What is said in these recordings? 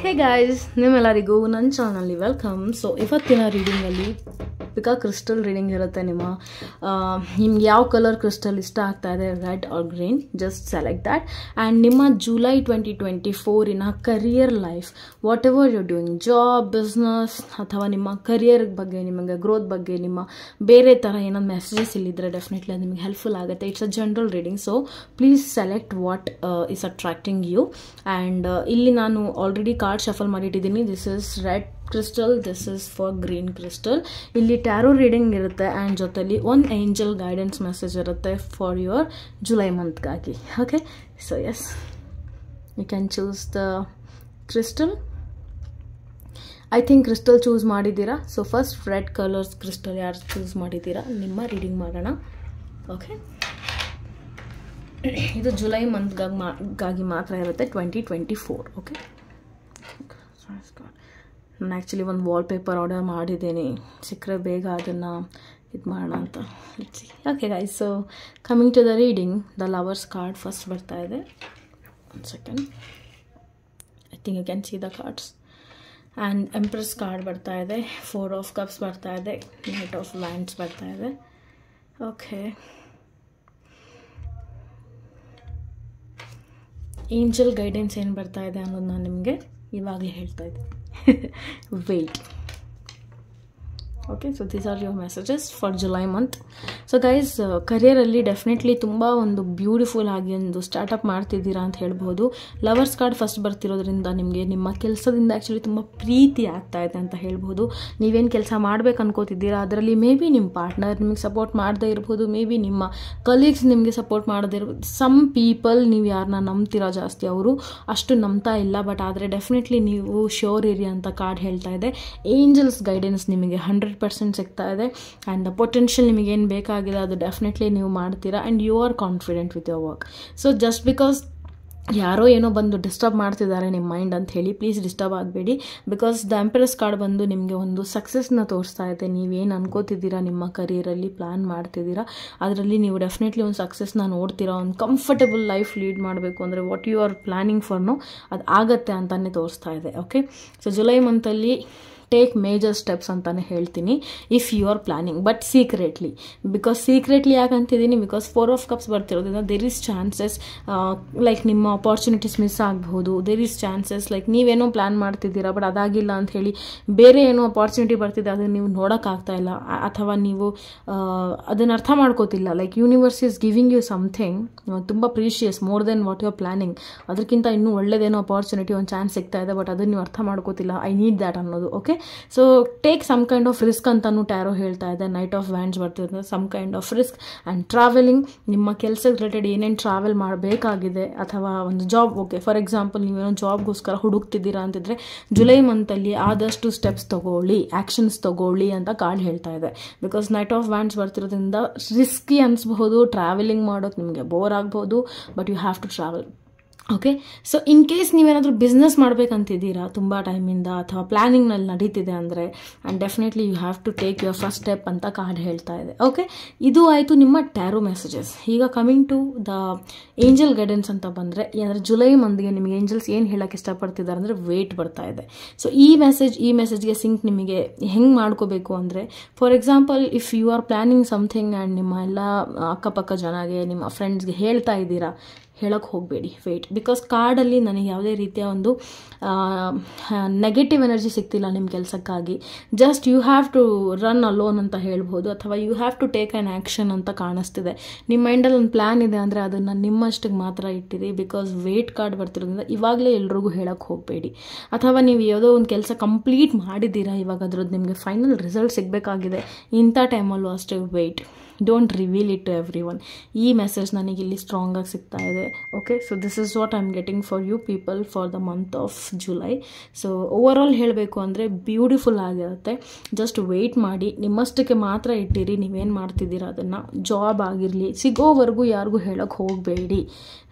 Hey guys, ನಿಮ್ಮೆಲ್ಲರಿಗೂ ನನ್ನ ಚಾನಲ್ಗೆ ವೆಲ್ಕಮ್. ಸೊ ಇವತ್ತಿನ ರೀಡಿಂಗಲ್ಲಿ ಪಿಕಾ ಕ್ರಿಸ್ಟಲ್ ರೀಡಿಂಗ್ ಇರುತ್ತೆ. ನಿಮ್ಗೆ ಯಾವ ಕಲರ್ ಕ್ರಿಸ್ಟಲ್ ಇಷ್ಟ ಆಗ್ತಾ ಇದೆ, red or green, just select that. And ನಿಮ್ಮ July 2024 career life, whatever you doing, job, business ಅಥವಾ ನಿಮ್ಮ ಕರಿಯರ್ ಬಗ್ಗೆ, ನಿಮಗೆ ಗ್ರೋತ್ ಬಗ್ಗೆ, ನಿಮ್ಮ ಬೇರೆ ಥರ ಏನಾದ್ರು ಮೆಸೇಜಸ್ ಇಲ್ಲಿದ್ದರೆ ಡೆಫಿನೆಟ್ಲಿ ಅದು ನಿಮಗೆ ಹೆಲ್ಪ್ಫುಲ್ ಆಗುತ್ತೆ. It's a general reading, so please select what is attracting you. And ಇಲ್ಲಿ ನಾನು ಆಲ್ರೆಡಿ ಕಾರ್ಡ್ ಶಫಲ್ ಮಾಡಿಟ್ಟಿದ್ದೀನಿ. This is red crystal, this is for green crystal. ಇಲ್ಲಿ ಟ್ಯಾರೋ ರೀಡಿಂಗ್ ಇರುತ್ತೆ ಆ್ಯಂಡ್ ಜೊತೆಲಿ ಒಂದು ಏಂಜಲ್ ಗೈಡೆನ್ಸ್ ಮೆಸೇಜ್ ಇರುತ್ತೆ for your July ಮಂತ್ಗಾಗಿ. Okay, so yes, you can choose the crystal. I think crystal choose ಮಾಡಿದ್ದೀರಾ. So first red colours crystal ಯಾರು choose ಮಾಡಿದ್ದೀರಾ, ನಿಮ್ಮ ರೀಡಿಂಗ್ ಮಾಡೋಣ. ಓಕೆ, ಇದು ಜುಲೈ ಮಂತ್ಗಾಗಿ ಮಾತ್ರ ಇರುತ್ತೆ, 2024. ಓಕೆ, ನಾನು ಆ್ಯಕ್ಚುಲಿ ಒಂದು ವಾಲ್ಪೇಪರ್ ಆರ್ಡರ್ ಮಾಡಿದ್ದೀನಿ, ಸಿಕ್ಕರೆ ಬೇಗ ಅದನ್ನು ಇದು ಮಾಡೋಣ ಅಂತ. Okay guys, so coming to the reading, the lovers card first ಬರ್ತಾ ಇದೆ. One second, I think you can see the cards. And empress card ಬರ್ತಾ ಇದೆ, 4 ಆಫ್ ಕಪ್ಸ್ ಬರ್ತಾ ಇದೆ, ನೈಟ್ ಆಫ್ ವ್ಯಾಂಡ್ಸ್ ಬರ್ತಾ ಇದೆ. ಓಕೆ, ಏಂಜಲ್ ಗೈಡೆನ್ಸ್ ಏನು ಬರ್ತಾ ಇದೆ ಅನ್ನೋದು ನಾನು ನಿಮಗೆ ಇವಾಗಲೇ ಹೇಳ್ತಾ ಇದ್ದೆ. Wait. Okay, so these are your messages for July month. So guys, ಕರಿಯರಲ್ಲಿ ಡೆಫಿನೆಟ್ಲಿ ತುಂಬ ಒಂದು ಬ್ಯೂಟಿಫುಲ್ ಆಗಿ ಒಂದು ಸ್ಟಾರ್ಟಪ್ ಮಾಡ್ತಿದ್ದೀರಾ ಅಂತ ಹೇಳ್ಬೋದು. ಲವರ್ಸ್ ಕಾರ್ಡ್ ಫಸ್ಟ್ ಬರ್ತಿರೋದ್ರಿಂದ ನಿಮಗೆ ನಿಮ್ಮ ಕೆಲಸದಿಂದ ಆ್ಯಕ್ಚುಲಿ ತುಂಬ ಪ್ರೀತಿ ಆಗ್ತಾ ಇದೆ ಅಂತ ಹೇಳ್ಬೋದು. ನೀವೇನು ಕೆಲಸ ಮಾಡ್ಬೇಕು ಅನ್ಕೋತಿದ್ದೀರಾ ಅದರಲ್ಲಿ ಮೇ ಬಿ ನಿಮ್ಮ ಪಾರ್ಟ್ನರ್ ನಿಮಗೆ ಸಪೋರ್ಟ್ ಮಾಡದೇ ಇರ್ಬೋದು, ಮೇ ಬಿ ನಿಮ್ಮ ಕಲೀಗ್ಸ್ ನಿಮಗೆ ಸಪೋರ್ಟ್ ಮಾಡದೇ ಇರ್ಬೋದು. ಸಮ್ ಪೀಪಲ್, ನೀವು ಯಾರನ್ನ ನಂಬ್ತೀರಾ ಜಾಸ್ತಿ, ಅವರು ಅಷ್ಟು ನಂಬ್ತಾ ಇಲ್ಲ. ಬಟ್ ಆದರೆ ಡೆಫಿನೆಟ್ಲಿ ನೀವು ಶ್ಯೂರ್ ಇರಿ ಅಂತ ಕಾರ್ಡ್ ಹೇಳ್ತಾ ಇದೆ. ಏಂಜಲ್ಸ್ ಗೈಡೆನ್ಸ್ ನಿಮಗೆ 100% ಸಿಗ್ತಾ ಇದೆ. ಆ್ಯಂಡ್ ದ ಪೊಟೆನ್ಷಿಯಲ್ ನಿಮಗೇನು ಬೇಕಾಗಿದೆ ಅದು ಡೆಫಿನೆಟ್ಲಿ ನೀವು ಮಾಡ್ತೀರಾ. And you are confident with your work. So just because ಯಾರೋ ಏನೋ ಬಂದು ಡಿಸ್ಟರ್ಬ್ ಮಾಡ್ತಿದ್ದಾರೆ ನಿಮ್ಮ ಮೈಂಡ್ ಅಂತ ಹೇಳಿ ಪ್ಲೀಸ್ ಡಿಸ್ಟರ್ಬ್ ಆಗಬೇಡಿ. ಬಿಕಾಸ್ ದ ಎಂಪ್ರೆಸ್ ಕಾರ್ಡ್ ಬಂದು ನಿಮಗೆ ಒಂದು ಸಕ್ಸಸ್ನ ತೋರಿಸ್ತಾ ಇದೆ. ನೀವೇನು ಅನ್ಕೋತಿದ್ದೀರಾ, ನಿಮ್ಮ ಕರಿಯರಲ್ಲಿ ಪ್ಲ್ಯಾನ್ ಮಾಡ್ತಿದ್ದೀರಾ, ಅದರಲ್ಲಿ ನೀವು ಡೆಫಿನೆಟ್ಲಿ ಒಂದು ಸಕ್ಸಸ್ನ ನೋಡ್ತೀರಾ. ಒಂದು ಕಂಫರ್ಟಬಲ್ ಲೈಫ್ ಲೀಡ್ ಮಾಡಬೇಕು ಅಂದರೆ ವಾಟ್ ಯು ಆರ್ ಪ್ಲ್ಯಾನಿಂಗ್ ಫಾರ್ನೋ ಅದು ಆಗತ್ತೆ ಅಂತಲೇ ತೋರಿಸ್ತಾ ಇದೆ. ಓಕೆ, ಸೊ ಜುಲೈ ಮಂತಲ್ಲಿ ಟೇಕ್ ಮೇಜರ್ ಸ್ಟೆಪ್ಸ್ ಅಂತಲೇ ಹೇಳ್ತೀನಿ if you are planning, but secretly. Because secretly ಯಾಕಂತಿದ್ದೀನಿ, ಬಿಕಾಸ್ 4 ಆಫ್ ಕಪ್ಸ್ ಬರ್ತಿರೋದ್ರಿಂದ ದೇರ್ ಈಸ್ ಚಾನ್ಸಸ್ ಲೈಕ್ ನಿಮ್ಮ ಅಪಾರ್ಚುನಿಟೀಸ್ ಮಿಸ್ ಆಗಬಹುದು. ದೇರ್ ಈಸ್ ಚಾನ್ಸಸ್ ಲೈಕ್ ನೀವೇನೋ ಪ್ಲ್ಯಾನ್ ಮಾಡ್ತಿದ್ದೀರಾ ಬಟ್ ಅದಾಗಿಲ್ಲ ಅಂತ ಹೇಳಿ ಬೇರೆ ಏನೋ ಅಪಾರ್ಚುನಿಟಿ ಬರ್ತಿದೆ ಅದನ್ನು ನೀವು ನೋಡೋಕ್ಕಾಗ್ತಾ ಇಲ್ಲ, ಅಥವಾ ನೀವು ಅದನ್ನು ಅರ್ಥ ಮಾಡ್ಕೋತಿಲ್ಲ. Like universe is giving you something ತುಂಬ precious, more than what you are planning. ಅದಕ್ಕಿಂತ ಇನ್ನೂ ಒಳ್ಳೆಯದೇನೋ ಅಪಾರ್ಚುನಿಟಿ, ಒಂದು ಚಾನ್ಸ್ ಸಿಗ್ತಾ ಇದೆ, ಬಟ್ ಅದನ್ನು ನೀವು ಅರ್ಥ ಮಾಡ್ಕೋತಿಲ್ಲ. ಐ ನೀಡ್ ದ್ಯಾಟ್ ಅನ್ನೋದು. Okay, so take some kind of risk ಅಂತಾನು ಟ್ಯಾರೋ ಹೇಳ್ತಾ ಇದೆ. ನೈಟ್ ಆಫ್ ವ್ಯಾಂಡ್ಸ್ ಬರ್ತಿರೋದು some kind of risk. And travelling, ನಿಮ್ಮ ಕೆಲಸ ರಿಲೇಟೆಡ್ ಏನೇನು ಟ್ರಾವೆಲ್ ಮಾಡಬೇಕಾಗಿದೆ ಅಥವಾ ಒಂದು ಜಾಬ್. ಓಕೆ, ಫಾರ್ ಎಕ್ಸಾಂಪಲ್ ನೀವೇನೋ ಜಾಬ್ಗೋಸ್ಕರ ಹುಡುಕ್ತಿದ್ದೀರಾ ಅಂತಿದ್ರೆ ಜುಲೈ ಮಂತಲ್ಲಿ ಆದಷ್ಟು ಸ್ಟೆಪ್ಸ್ ತೊಗೊಳ್ಳಿ, ಆ್ಯಕ್ಷನ್ಸ್ ತೊಗೊಳ್ಳಿ ಅಂತ ಕಾರ್ಡ್ ಹೇಳ್ತಾ ಇದೆ. ಬಿಕಾಸ್ ನೈಟ್ ಆಫ್ ವ್ಯಾಂಡ್ಸ್ ಬರ್ತಿರೋದ್ರಿಂದ ರಿಸ್ಕಿ ಅನಿಸ್ಬಹುದು, ಟ್ರಾವೆಲಿಂಗ್ ಮಾಡೋದು ನಿಮಗೆ ಬೋರ್ ಆಗ್ಬೋದು, but you have to travel. Okay, so in case ನೀವೇನಾದರೂ ಬಿಸ್ನೆಸ್ ಮಾಡಬೇಕಂತಿದ್ದೀರಾ ತುಂಬ ಟೈಮಿಂದ ಅಥವಾ ಪ್ಲ್ಯಾನಿಂಗ್ನಲ್ಲಿ ನಡೀತಿದೆ ಅಂದರೆ, and definitely you have to take your first step ಅಂತ ಕಾರ್ಡ್ ಹೇಳ್ತಾ ಇದೆ. ಓಕೆ, ಇದು ಆಯಿತು ನಿಮ್ಮ ಟ್ಯಾರೋ ಮೆಸೇಜಸ್. ಈಗ coming to the angel guidance ಅಂತ ಬಂದರೆ, ಅಂದರೆ ಜುಲೈ ಮಂತ್ಗೆ ನಿಮಗೆ ಏಂಜಲ್ಸ್ ಏನು ಹೇಳೋಕ್ಕೆ ಇಷ್ಟಪಡ್ತಿದ್ದಾರೆ ಅಂದರೆ ವೇಟ್ ಬರ್ತಾ ಇದೆ. ಸೊ ಈ ಮೆಸೇಜ್ಗೆ ಸಿಂಕ್ ನಿಮಗೆ ಹೆಂಗೆ ಮಾಡ್ಕೋಬೇಕು ಅಂದರೆ, for example if you are planning something and ನಿಮ್ಮ ಎಲ್ಲ ಅಕ್ಕಪಕ್ಕ ಜನಗೆ, ನಿಮ್ಮ ಫ್ರೆಂಡ್ಸ್ಗೆ ಹೇಳ್ತಾ ಇದ್ದೀರಾ, ಹೇಳೋಕ್ಕೆ ಹೋಗಬೇಡಿ, ವೇಟ್. ಬಿಕಾಸ್ ಕಾರ್ಡಲ್ಲಿ ನನಗೆ ಯಾವುದೇ ರೀತಿಯ ಒಂದು ನೆಗೆಟಿವ್ ಎನರ್ಜಿ ಸಿಗ್ತಿಲ್ಲ ನಿಮ್ಮ ಕೆಲಸಕ್ಕಾಗಿ. Just you have to run alone ಅಂತ ಹೇಳ್ಬೋದು, ಅಥವಾ you have to take an action ಅಂತ ಕಾಣಿಸ್ತಿದೆ. ನಿಮ್ಮ ಮೈಂಡಲ್ಲಿ ಒಂದು ಪ್ಲ್ಯಾನ್ ಇದೆ ಅಂದರೆ ಅದನ್ನು ನಿಮ್ಮಷ್ಟಿಗೆ ಮಾತ್ರ ಇಟ್ಟಿರಿ. ಬಿಕಾಸ್ ವೇಟ್ ಕಾರ್ಡ್ ಬರ್ತಿರೋದ್ರಿಂದ ಇವಾಗಲೇ ಎಲ್ರಿಗೂ ಹೇಳೋಕ್ಕೆ ಹೋಗಬೇಡಿ. ಅಥವಾ ನೀವು ಯಾವುದೋ ಒಂದು ಕೆಲಸ ಕಂಪ್ಲೀಟ್ ಮಾಡಿದ್ದೀರಾ, ಇವಾಗ ಅದ್ರದ್ದು ನಿಮಗೆ ಫೈನಲ್ ರಿಸಲ್ಟ್ ಸಿಗಬೇಕಾಗಿದೆ, ಇಂಥ ಟೈಮಲ್ಲೂ ಅಷ್ಟೇ wait. Don't reveal it to everyone. ಈ ಮೆಸೇಜ್ ನನಗೆ ಇಲ್ಲಿ ಸ್ಟ್ರಾಂಗಾಗಿ ಸಿಗ್ತಾ ಇದೆ. Okay, so this is what I am getting for you people for the month of July. So overall ಹೇಳಬೇಕು ಅಂದರೆ ಬ್ಯೂಟಿಫುಲ್ ಆಗಿರುತ್ತೆ. ಜಸ್ಟ್ ವೆಯ್ಟ್ ಮಾಡಿ, ನಿಮ್ಮಷ್ಟಕ್ಕೆ ಮಾತ್ರ ಇಟ್ಟಿರಿ ನೀವೇನು ಮಾಡ್ತಿದ್ದೀರಾ ಅದನ್ನು. ಜಾಬ್ ಆಗಿರಲಿ, ಸಿಗೋವರೆಗೂ ಯಾರಿಗೂ ಹೇಳೋಕ್ಕೆ ಹೋಗಬೇಡಿ.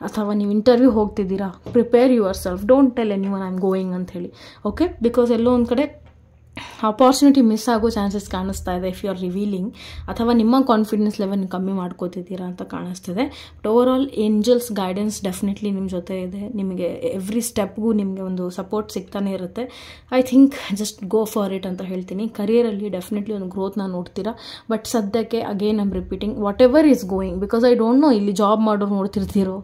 ಅಥವಾ ನೀವು ಇಂಟರ್ವ್ಯೂ ಹೋಗ್ತಿದ್ದೀರಾ, prepare yourself, don't tell anyone I am going ಅಂತ ಹೇಳಿ. ಓಕೆ, ಬಿಕಾಸ್ ಎಲ್ಲೋ ಒಂದು ಕಡೆ ಆಪರ್ಚುನಿಟಿ ಮಿಸ್ ಆಗೋ ಚಾನ್ಸಸ್ ಕಾಣಿಸ್ತಾ ಇದೆ ಇಫ್ ಯು ಆರ್ ರಿವೀಲಿಂಗ್, ಅಥವಾ ನಿಮ್ಮ ಕಾನ್ಫಿಡೆನ್ಸ್ ಲೆವೆಲ್ ಕಮ್ಮಿ ಮಾಡ್ಕೋತಿದ್ದೀರಾ ಅಂತ ಕಾಣಿಸ್ತಿದೆ. But over all angels guidance definitely ನಿಮ್ಮ ಜೊತೆ ಇದೆ. ನಿಮಗೆ ಎವ್ರಿ ಸ್ಟೆಪ್ಗೂ ನಿಮಗೆ ಒಂದು ಸಪೋರ್ಟ್ ಸಿಗ್ತಾನೆ ಇರುತ್ತೆ. I think just go for it ಅಂತ ಹೇಳ್ತೀನಿ. ಕರಿಯರಲ್ಲಿ ಡೆಫಿನೆಟ್ಲಿ ಒಂದು ಗ್ರೋತ್ನ ನೋಡ್ತೀರಾ. ಬಟ್ ಸದ್ಯಕ್ಕೆ again I'm repeating, whatever is going, because I don't know ಇಲ್ಲಿ ಜಾಬ್ ಮಾಡೋರು ನೋಡ್ತಿರ್ತೀರೋ,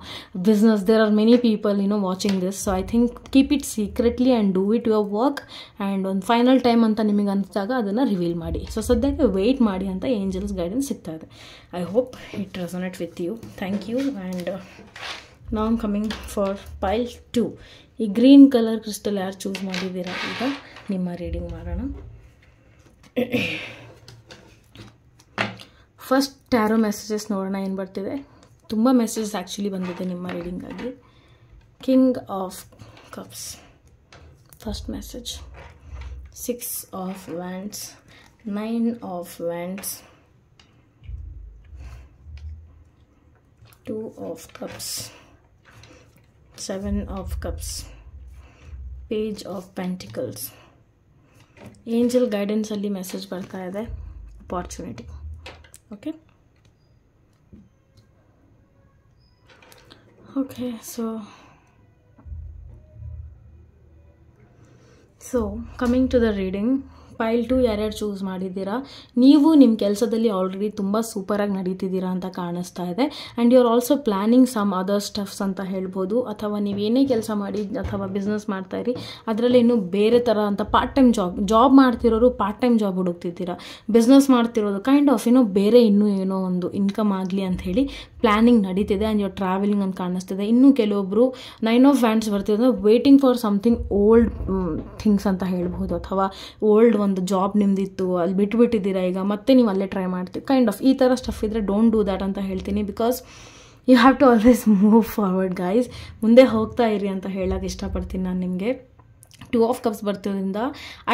business, there are many people watching this. So I think keep it secretly and do it your work, and ಒಂದು final time ಅಂತ ನಿಮಗೆ ಅನಿಸಿದಾಗ ಅದನ್ನು reveal ಮಾಡಿ. So ಸದ್ಯಕ್ಕೆ weight ಮಾಡಿ ಅಂತ ಏಂಜಲ್ಸ್ ಗೈಡೆನ್ಸ್ ಸಿಗ್ತಾ ಇದೆ. I hope it resonate with you. Thank you. And now I'm coming for pile 2. ಈ ಗ್ರೀನ್ ಕಲರ್ ಕ್ರಿಸ್ಟಲ್ ಯಾರು ಚೂಸ್ ಮಾಡಿದ್ದೀರಾ ಈಗ ನಿಮ್ಮ ರೀಡಿಂಗ್ ಮಾಡೋಣ. ಫಸ್ಟ್ ಟ್ಯಾರೋ ಮೆಸೇಜಸ್ ನೋಡೋಣ ಏನು ಬರ್ತಿದೆ. ತುಂಬ ಮೆಸೇಜಸ್ ಆ್ಯಕ್ಚುಲಿ ಬಂದಿದೆ ನಿಮ್ಮ ರೀಡಿಂಗಾಗಿ. King of cups, first message. 6 of Wands, 9 of Wands, 2 of Cups, 7 of Cups, Page of Pentacles. Angel guidance alli message barta ide, opportunity. Okay, so coming to the reading, ಪೈಲ್ 2 ಯಾರ್ಯಾರು choose ಮಾಡಿದ್ದೀರಾ, ನೀವು ನಿಮ್ಮ ಕೆಲಸದಲ್ಲಿ already ತುಂಬ ಸೂಪರಾಗಿ ನಡೀತಿದ್ದೀರಾ ಅಂತ ಕಾಣಿಸ್ತಾ ಇದೆ. And you are also planning some other stuffs ಅಂತ ಹೇಳ್ಬೋದು. ಅಥವಾ ನೀವೇನೇ ಕೆಲಸ ಮಾಡಿ ಅಥವಾ ಬಿಸ್ನೆಸ್ ಮಾಡ್ತಾಯಿರಿ ಅದರಲ್ಲಿ ಇನ್ನೂ ಬೇರೆ ಥರ ಅಂತ ಪಾರ್ಟ್ ಟೈಮ್ ಜಾಬ್ ಮಾಡ್ತಿರೋರು ಪಾರ್ಟ್ ಟೈಮ್ ಜಾಬ್ ಹುಡುಕ್ತಿದ್ದೀರಾ. ಬಿಸ್ನೆಸ್ ಮಾಡ್ತಿರೋದು ಕೈಂಡ್ ಆಫ್ ಬೇರೆ ಇನ್ನೂ ಏನೋ ಒಂದು ಇನ್ಕಮ್ ಆಗಲಿ ಅಂತ ಹೇಳಿ ಪ್ಲ್ಯಾನಿಂಗ್ ನಡೀತಿದೆ. ಆ್ಯಂಡ್ ಯುವರ್ ಟ್ರಾವೆಲಿಂಗ್ ಅಂತ ಕಾಣಿಸ್ತಿದೆ. ಇನ್ನೂ ಕೆಲವೊಬ್ಬರು 9 of Wands ಬರ್ತಿದೆ, waiting for something old things ಅಂತ ಹೇಳ್ಬೋದು. ಅಥವಾ ಓಲ್ಡ್ ಒಂದು ಜಾಬ್ ನಿಮ್ದಿತ್ತು, ಅಲ್ಲಿ ಬಿಟ್ಬಿಟ್ಟಿದ್ದೀರಾ, ಈಗ ಮತ್ತೆ ನೀವು ಅಲ್ಲೇ ಟ್ರೈ ಮಾಡ್ತೀವಿ. ಕೈಂಡ್ ಆಫ್ ಈ ಥರ ಸ್ಟಫ್ ಇದ್ದರೆ ಡೋಂಟ್ ಡೂ ದ್ಯಾಟ್ ಅಂತ ಹೇಳ್ತೀನಿ. Because you have to always move forward guys. ಮುಂದೆ ಹೋಗ್ತಾ ಇರಿ ಅಂತ ಹೇಳೋಕೆ ಇಷ್ಟಪಡ್ತೀನಿ ನಾನು ನಿಮಗೆ. 2 of Cups ಬರ್ತಿರೋದ್ರಿಂದ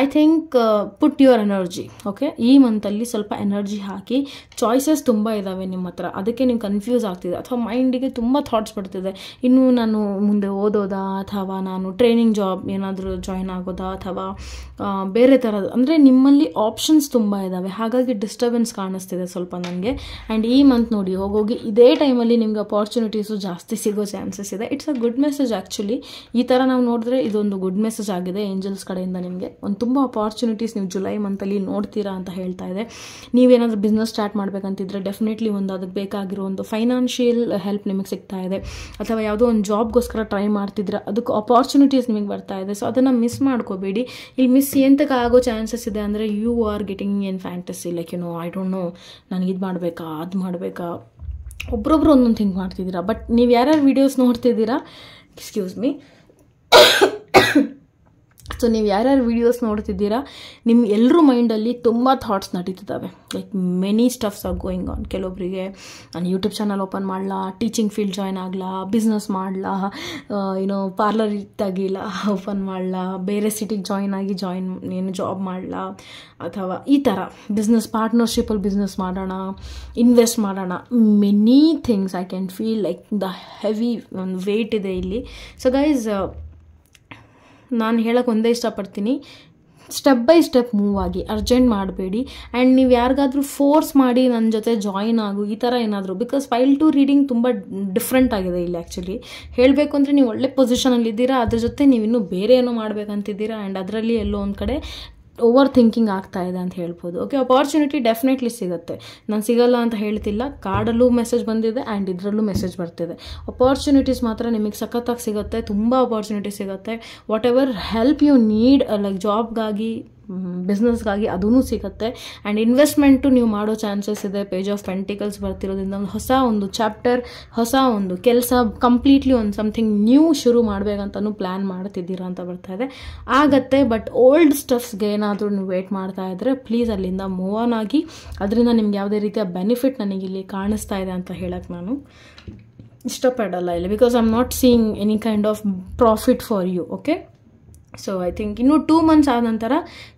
I think put your energy. Okay, ಈ ಮಂತಲ್ಲಿ ಸ್ವಲ್ಪ ಎನರ್ಜಿ ಹಾಕಿ. ಚಾಯ್ಸಸ್ ತುಂಬ ಇದ್ದಾವೆ ನಿಮ್ಮ ಹತ್ರ, ಅದಕ್ಕೆ ನೀವು ಕನ್ಫ್ಯೂಸ್ ಆಗ್ತಿದೆ ಅಥವಾ ಮೈಂಡಿಗೆ ತುಂಬ ಥಾಟ್ಸ್ ಬರ್ತಿದೆ. ಇನ್ನು ನಾನು ಮುಂದೆ ಓದೋದಾ ಅಥವಾ ನಾನು ಟ್ರೈನಿಂಗ್ ಜಾಬ್ ಏನಾದರೂ ಜಾಯ್ನ್ ಆಗೋದಾ ಅಥವಾ ಬೇರೆ ಥರದ, ಅಂದರೆ ನಿಮ್ಮಲ್ಲಿ ಆಪ್ಷನ್ಸ್ ತುಂಬ ಇದ್ದಾವೆ. ಹಾಗಾಗಿ ಡಿಸ್ಟರ್ಬೆನ್ಸ್ ಕಾಣಿಸ್ತಿದೆ ಸ್ವಲ್ಪ ನನಗೆ. ಆ್ಯಂಡ್ ಈ ಮಂತ್ ನೋಡಿ ಹೋಗೋಗಿ ಇದೇ ಟೈಮಲ್ಲಿ ನಿಮ್ಗೆ ಅಪಾರ್ಚುನಿಟೀಸು ಜಾಸ್ತಿ ಸಿಗೋ ಚಾನ್ಸಸ್ ಇದೆ. It's a good message actually. ಈ ಥರ ನಾವು ನೋಡಿದ್ರೆ ಇದೊಂದು ಗುಡ್ ಮೆಸೇಜ್ ಆಗಿದೆ ಏಂಜಲ್ಸ್ ಕಡೆಯಿಂದ. ನಿಮಗೆ ಒಂದು ತುಂಬ ಅಪಾರ್ಚುನಿಟೀಸ್ ನೀವು ಜುಲೈ ಮಂತಲ್ಲಿ ನೋಡ್ತೀರಾ ಅಂತ ಹೇಳ್ತಾ ಇದೆ. ನೀವೇನಾದರೂ ಬಿಸ್ನೆಸ್ ಸ್ಟಾರ್ಟ್ ಮಾಡಬೇಕಂತಿದ್ರೆ ಡೆಫಿನೆಟ್ಲಿ ಒಂದು ಅದಕ್ಕೆ ಬೇಕಾಗಿರೋ ಒಂದು ಫೈನಾನ್ಷಿಯಲ್ ಹೆಲ್ಪ್ ನಿಮಗೆ ಸಿಗ್ತಾ ಇದೆ. ಅಥವಾ ಯಾವುದೋ ಒಂದು ಜಾಬ್ಗೋಸ್ಕರ ಟ್ರೈ ಮಾಡ್ತಿದ್ರೆ ಅದಕ್ಕೆ ಅಪಾರ್ಚುನಿಟೀಸ್ ನಿಮಗೆ ಬರ್ತಾ ಇದೆ. ಸೊ ಅದನ್ನು ಮಿಸ್ ಮಾಡ್ಕೋಬೇಡಿ. ಇಲ್ಲಿ ಮಿಸ್ ಎಂತಕ್ಕೆ ಆಗೋ ಚಾನ್ಸಸ್ ಇದೆ ಅಂದರೆ you are getting in fantasy, like I don't know, ನನಗೆ ಇದು ಮಾಡಬೇಕಾ ಅದು ಮಾಡಬೇಕಾ, ಒಬ್ರೊಬ್ರು ಒಂದೊಂದು ಥಿಂಕ್ ಮಾಡ್ತಿದ್ದೀರಾ. ಬಟ್ ನೀವು ಯಾರ್ಯಾರು ವೀಡಿಯೋಸ್ ನೋಡ್ತಿದ್ದೀರಾ, ಎಕ್ಸ್ಕ್ಯೂಸ್ ಮೀ, ಸೊ ನೀವು ಯಾರ್ಯಾರು ವೀಡಿಯೋಸ್ ನೋಡ್ತಿದ್ದೀರಾ ನಿಮ್ಮ ಎಲ್ಲರೂ ಮೈಂಡಲ್ಲಿ ತುಂಬ ಥಾಟ್ಸ್ ನಡೀತಿದ್ದಾವೆ. Like many stuffs are going on. ಕೆಲವೊಬ್ಬರಿಗೆ ನಾನು ಯೂಟ್ಯೂಬ್ ಚಾನಲ್ ಓಪನ್ ಮಾಡಲಾ, ಟೀಚಿಂಗ್ ಫೀಲ್ಡ್ ಜಾಯ್ನ್ ಆಗಲಾ, ಬಿಸ್ನೆಸ್ ಮಾಡಲಾ, ಪಾರ್ಲರ್ ತೆಗಿಲ್ಲ ಓಪನ್ ಮಾಡಲಾ, ಬೇರೆ ಸಿಟಿಗೆ ಜಾಯಿನ್ ಜಾಬ್ ಮಾಡಲಾ, ಅಥವಾ ಈ ಥರ ಬಿಸ್ನೆಸ್ ಪಾರ್ಟ್ನರ್ಶಿಪ್ಪಲ್ಲಿ ಬಿಸ್ನೆಸ್ ಮಾಡೋಣ, ಇನ್ವೆಸ್ಟ್ ಮಾಡೋಣ, many things. I can feel like the heavy ಒಂದು ವೆಯ್ಟ್ ಇದೆ ಇಲ್ಲಿ. ಸೊ ಗೈಸ್, ನಾನು ಹೇಳೋಕ್ಕೆ ಒಂದೇ ಇಷ್ಟಪಡ್ತೀನಿ, ಸ್ಟೆಪ್ ಬೈ ಸ್ಟೆಪ್ ಮೂವ್ ಆಗಿ, ಅರ್ಜೆಂಟ್ ಮಾಡಬೇಡಿ. ಆ್ಯಂಡ್ ನೀವು ಯಾರಿಗಾದ್ರೂ ಫೋರ್ಸ್ ಮಾಡಿ ನನ್ನ ಜೊತೆ ಜಾಯಿನ್ ಆಗು ಈ ಥರ ಏನಾದರೂ, ಬಿಕಾಸ್ ಪೈಲ್ 2 ರೀಡಿಂಗ್ ತುಂಬ ಡಿಫ್ರೆಂಟ್ ಆಗಿದೆ ಇಲ್ಲಿ. ಆ್ಯಕ್ಚುಲಿ ಹೇಳಬೇಕು ಅಂದರೆ ನೀವು ಒಳ್ಳೆ ಪೊಸಿಷನಲ್ಲಿದ್ದೀರಾ, ಅದ್ರ ಜೊತೆ ನೀವು ಇನ್ನೂ ಬೇರೆ ಏನೋ ಮಾಡಬೇಕಂತಿದ್ದೀರಾ. ಆ್ಯಂಡ್ ಅದರಲ್ಲಿ ಎಲ್ಲೋ ಒಂದು ಕಡೆ ಓವರ್ ಥಿಂಕಿಂಗ್ ಆಗ್ತಾ ಇದೆ ಅಂತ ಹೇಳ್ಬೋದು. ಓಕೆ, ಅಪಾರ್ಚುನಿಟಿ ಡೆಫಿನೆಟ್ಲಿ ಸಿಗುತ್ತೆ, ನಾನು ಸಿಗಲ್ಲ ಅಂತ ಹೇಳ್ತಿಲ್ಲ. ಕಾರ್ಡಲ್ಲೂ ಮೆಸೇಜ್ ಬಂದಿದೆ ಆ್ಯಂಡ್ ಇದರಲ್ಲೂ ಮೆಸೇಜ್ ಬರ್ತಿದೆ. ಅಪಾರ್ಚುನಿಟೀಸ್ ಮಾತ್ರ ನಿಮಗೆ ಸಖತ್ತಾಗಿ ಸಿಗುತ್ತೆ, ತುಂಬ ಅಪಾರ್ಚುನಿಟಿ ಸಿಗುತ್ತೆ. Whatever help you need, like ಜಾಬ್ಗಾಗಿ, ಬಿಸ್ನೆಸ್ಗಾಗಿ ಅದೂ ಸಿಗುತ್ತೆ. ಆ್ಯಂಡ್ ಇನ್ವೆಸ್ಟ್ಮೆಂಟು ನೀವು ಮಾಡೋ ಚಾನ್ಸಸ್ ಇದೆ. ಪೇಜ್ ಆಫ್ ಪೆಂಟಿಕಲ್ಸ್ ಬರ್ತಿರೋದ್ರಿಂದ ಹೊಸ ಒಂದು ಚಾಪ್ಟರ್, ಹೊಸ ಒಂದು ಕೆಲಸ, ಕಂಪ್ಲೀಟ್ಲಿ ಒಂದು ಸಮಥಿಂಗ್ ನ್ಯೂ ಶುರು ಮಾಡಬೇಕಂತನೂ ಪ್ಲ್ಯಾನ್ ಮಾಡ್ತಿದ್ದೀರಾ ಅಂತ ಬರ್ತಾ ಇದೆ. ಆಗತ್ತೆ. ಬಟ್ ಓಲ್ಡ್ ಸ್ಟಫ್ಸ್ಗೆ ಏನಾದರೂ ನೀವು ವೇಟ್ ಮಾಡ್ತಾ ಇದ್ದರೆ ಪ್ಲೀಸ್ ಅಲ್ಲಿಂದ ಮೂವ್ ಆನ್ ಆಗಿ. ಅದರಿಂದ ನಿಮ್ಗೆ ಯಾವುದೇ ರೀತಿಯ ಬೆನಿಫಿಟ್ ನನಗಿಲ್ಲಿ ಕಾಣಿಸ್ತಾ ಇದೆ ಅಂತ ಹೇಳಕ್ಕೆ ನಾನು ಇಷ್ಟಪಡಲ್ಲ ಇಲ್ಲಿ. Because I am not seeing any kind of profit for you. Okay, so I think ಇನ್ನೂ 2 months ಆದ ನಂತರ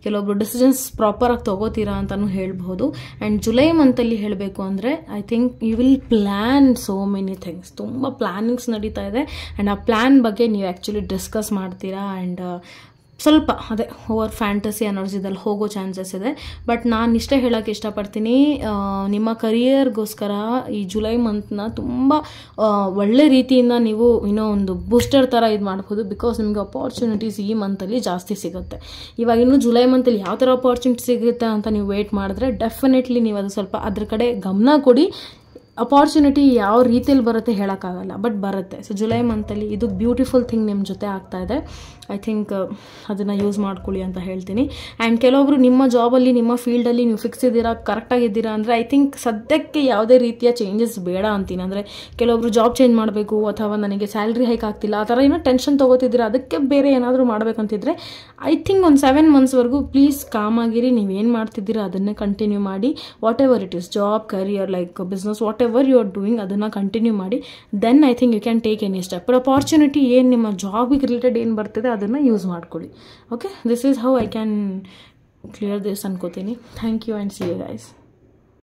ಕೆಲವೊಬ್ರು ಡಿಸಿಷನ್ಸ್ ಪ್ರಾಪರಾಗಿ ತೊಗೋತೀರಾ ಅಂತಲೂ ಹೇಳ್ಬೋದು. ಆ್ಯಂಡ್ ಜುಲೈ ಮಂತಲ್ಲಿ ಹೇಳಬೇಕು ಅಂದರೆ I think you will plan so many things. ತುಂಬ ಪ್ಲ್ಯಾನಿಂಗ್ಸ್ ನಡೀತಾ ಇದೆ. ಆ್ಯಂಡ್ ಆ ಪ್ಲ್ಯಾನ್ ಬಗ್ಗೆ ನೀವು ಆ್ಯಕ್ಚುಲಿ ಡಿಸ್ಕಸ್ ಮಾಡ್ತೀರಾ. ಆ್ಯಂಡ್ ಸ್ವಲ್ಪ ಅದೇ ಓವರ್ ಫ್ಯಾಂಟಸಿ ಎನರ್ಜಿದಲ್ಲಿ ಹೋಗೋ ಚಾನ್ಸಸ್ ಇದೆ. ಬಟ್ ನಾನು ಇಷ್ಟೇ ಹೇಳೋಕ್ಕೆ ಇಷ್ಟಪಡ್ತೀನಿ, ನಿಮ್ಮ ಕರಿಯರ್ಗೋಸ್ಕರ ಈ ಜುಲೈ ಮಂತ್ನ ತುಂಬ ಒಳ್ಳೆ ರೀತಿಯಿಂದ ನೀವು ಇನ್ನೂ ಒಂದು ಬೂಸ್ಟರ್ ಥರ ಇದು ಮಾಡ್ಬೋದು. ಬಿಕಾಸ್ ನಿಮಗೆ ಅಪಾರ್ಚುನಿಟೀಸ್ ಈ ಮಂತಲ್ಲಿ ಜಾಸ್ತಿ ಸಿಗುತ್ತೆ. ಇವಾಗ ಇನ್ನೂ ಜುಲೈ ಮಂತಲ್ಲಿ ಯಾವ ಥರ ಅಪಾರ್ಚುನಿಟಿ ಸಿಗುತ್ತೆ ಅಂತ ನೀವು ವೆಯ್ಟ್ ಮಾಡಿದ್ರೆ ಡೆಫಿನೆಟ್ಲಿ ನೀವು ಅದು ಸ್ವಲ್ಪ ಅದ್ರ ಕಡೆ ಗಮನ ಕೊಡಿ. ಅಪಾರ್ಚುನಿಟಿ ಯಾವ ರೀತಿಯಲ್ಲಿ ಬರುತ್ತೆ ಹೇಳೋಕ್ಕಾಗಲ್ಲ, ಬಟ್ ಬರುತ್ತೆ. ಸೊ ಜುಲೈ ಮಂತಲ್ಲಿ ಇದು ಬ್ಯೂಟಿಫುಲ್ ಥಿಂಗ್ ನಿಮ್ಮ ಜೊತೆ ಆಗ್ತಾಯಿದೆ. ಐ ಥಿಂಕ್ ಅದನ್ನು ಯೂಸ್ ಮಾಡ್ಕೊಳ್ಳಿ ಅಂತ ಹೇಳ್ತೀನಿ. ಆ್ಯಂಡ್ ಕೆಲವೊಬ್ರು ನಿಮ್ಮ ಜಾಬಲ್ಲಿ ನಿಮ್ಮ ಫೀಲ್ಡಲ್ಲಿ ನೀವು ಫಿಕ್ಸ್ ಇದ್ದೀರಾ, ಕರೆಕ್ಟಾಗಿದ್ದೀರಾ ಅಂದರೆ ಐ ಥಿಂಕ್ ಸದ್ಯಕ್ಕೆ ಯಾವುದೇ ರೀತಿಯ ಚೇಂಜಸ್ ಬೇಡ ಅಂತೀನಿ. ಅಂದರೆ ಕೆಲವೊಬ್ರು ಜಾಬ್ ಚೇಂಜ್ ಮಾಡಬೇಕು ಅಥವಾ ನನಗೆ ಸ್ಯಾಲ್ರಿ ಹೈಕ್ ಆಗ್ತಿಲ್ಲ ಆ ಥರ ಏನೋ ಟೆನ್ಷನ್ ತೊಗೋತಿದ್ದೀರಾ, ಅದಕ್ಕೆ ಬೇರೆ ಏನಾದರೂ ಮಾಡಬೇಕಂತಿದ್ರೆ ಐ ಥಿಂಕ್ ಒಂದು 7 ಮಂತ್ಸ್ವರೆಗೂ ಪ್ಲೀಸ್ ಕಾಮಾಗಿರಿ. ನೀವೇನು ಮಾಡ್ತಿದ್ದೀರಾ ಅದನ್ನೇ ಕಂಟಿನ್ಯೂ ಮಾಡಿ. Whatever it is, job, career, like business, whatever you are doing ಅದನ್ನು ಕಂಟಿನ್ಯೂ ಮಾಡಿ. Then I think you can take any step. But opportunity ಏನು ನಿಮ್ಮ ಜಾಬಿಗೆ ರಿಲೇಟೆಡ್ ಏನು ಬರ್ತಿದೆ ಅದನ್ನು ಯೂಸ್ ಮಾಡ್ಕೊಳ್ಳಿ. Okay, this is how I can clear this ಅನ್ಕೋತೀನಿ. Thank you and see you guys.